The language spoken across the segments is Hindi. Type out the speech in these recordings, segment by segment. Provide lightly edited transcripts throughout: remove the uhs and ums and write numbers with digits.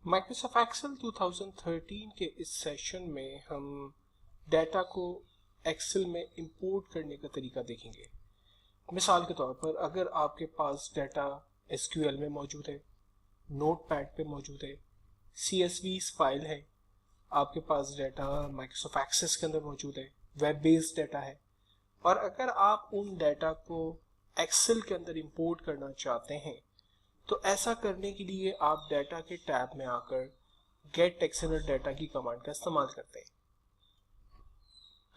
माइक्रोसॉफ्ट एक्सेल 2013 के इस सेशन में हम डाटा को एक्सेल में इंपोर्ट करने का तरीका देखेंगे। मिसाल के तौर पर अगर आपके पास डाटा एसक्यूएल में मौजूद है, नोटपैड पे मौजूद है, CSV फाइल है, आपके पास डाटा माइक्रोसॉफ्ट एक्सेस के अंदर मौजूद है, वेब बेस्ड डाटा है, और अगर आप उन डाटा को एक्सेल के अंदर इंपोर्ट करना चाहते हैं तो ऐसा करने के लिए आप डाटा के टैब में आकर गेट एक्सेल डाटा की कमांड का इस्तेमाल करते हैं।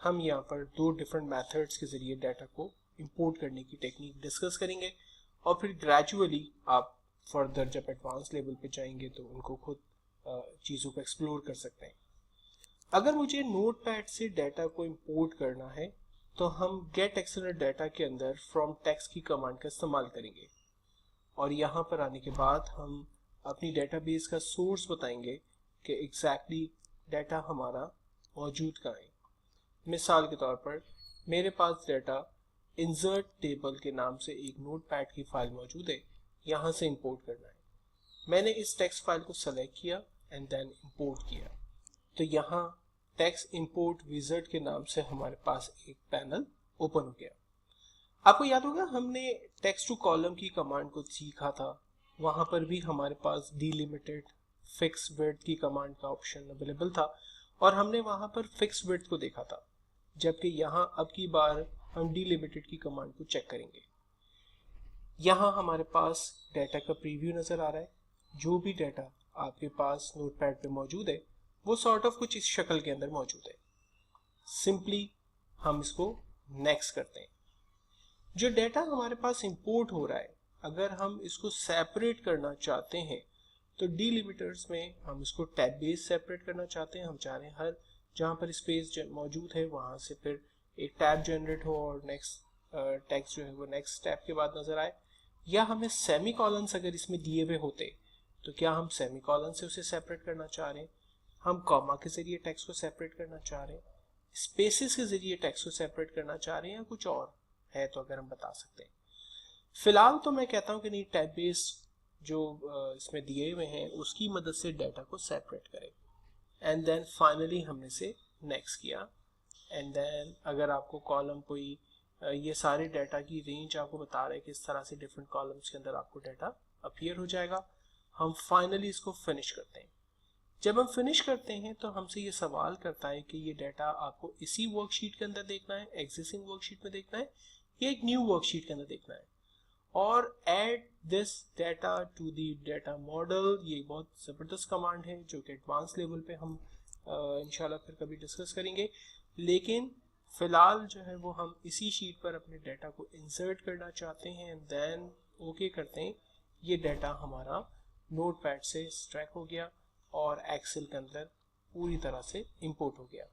हम यहाँ पर दो डिफरेंट मेथड्स के जरिए डाटा को इंपोर्ट करने की टेक्निक डिस्कस करेंगे और फिर ग्रेजुअली आप फर्दर जब एडवांस लेवल पे जाएंगे तो उनको खुद चीज़ों को एक्सप्लोर कर सकते हैं। अगर मुझे नोटपैड से डाटा को इंपोर्ट करना है तो हम गेट एक्सेल डाटा के अंदर फ्रॉम टेक्स्ट की कमांड का इस्तेमाल करेंगे और यहाँ पर आने के बाद हम अपनी डेटाबेस का सोर्स बताएंगे कि एग्जैक्टली डाटा हमारा मौजूद कहाँ है। मिसाल के तौर पर मेरे पास डाटा इंसर्ट टेबल के नाम से एक नोटपैड की फाइल मौजूद है, यहाँ से इंपोर्ट करना है। मैंने इस टेक्स्ट फाइल को सेलेक्ट किया एंड देन इंपोर्ट किया, तो यहाँ टेक्स्ट इंपोर्ट विजार्ड के नाम से हमारे पास एक पैनल ओपन हो गया। आपको याद होगा हमने टेक्स्ट टू कॉलम की कमांड को सीखा था, वहां पर भी हमारे पास डिलिमिटेड फिक्स विड्थ की कमांड का ऑप्शन अवेलेबल था और हमने वहां पर फिक्स विड्थ को देखा था, जबकि यहाँ अब की बार हम डिलिमिटेड की कमांड को चेक करेंगे। यहाँ हमारे पास डाटा का प्रीव्यू नजर आ रहा है। जो भी डाटा आपके पास नोटपैड पे मौजूद है वो सॉर्ट ऑफ कुछ इस शक्ल के अंदर मौजूद है। सिंपली हम इसको नेक्स्ट करते हैं। जो डाटा हमारे पास इंपोर्ट हो रहा है, अगर हम इसको सेपरेट करना चाहते हैं तो डिलिमिटर्स में हम इसको टैब बेस सेपरेट करना चाहते हैं। हम चाह रहे हैं हर जहाँ पर स्पेस मौजूद है वहाँ से फिर एक टैब जनरेट हो और नेक्स्ट टेक्स्ट जो है वो नेक्स्ट टैब के बाद नजर आए। या हमें सेमी कॉलन्स अगर इसमें दिए हुए होते तो क्या हम सेमी कॉलन से उसे सेपरेट करना चाह रहे हैं, हम कॉमा के जरिए टेक्स्ट को सेपरेट करना चाह रहे हैं, स्पेसिस के जरिए टेक्स्ट को सेपरेट करना चाह रहे हैं, या कुछ और है तो अगर हम बता सकते हैं। फिलहाल तो मैं कहता हूं कि नहीं, टैब बेस जो इसमें दिए हुए हैं उसकी मदद से डाटा को सेपरेट करें एंड देन फाइनली हमने से नेक्स्ट किया। एंड देन अगर आपको कॉलम कोई ये सारे डाटा की रेंज आपको बता रहे हैं कि इस तरह से डिफरेंट कॉलम्स के अंदर आपको डाटा अपीयर हो जाएगा। हम फाइनली इसको फिनिश करते हैं। जब हम फिनिश करते हैं तो हमसे ये सवाल करता है कि ये डाटा आपको इसी वर्कशीट के अंदर देखना है, एग्जिस्टिंग वर्कशीट में देखना है, ये एक न्यू वर्कशीट के अंदर देखना है। और add this data to the data model, ये बहुत ज़बरदस्त कमांड है जो कि एडवांस लेवल पे हम इंशाल्लाह फिर कभी डिस्कस करेंगे। लेकिन फिलहाल जो है वो हम इसी शीट पर अपने डाटा को इंसर्ट करना चाहते हैं एंड देन ओके करते हैं। ये डाटा हमारा नोटपैड से एक्सट्रैक्ट हो गया और एक्सेल के अंदर पूरी तरह से इंपोर्ट हो गया।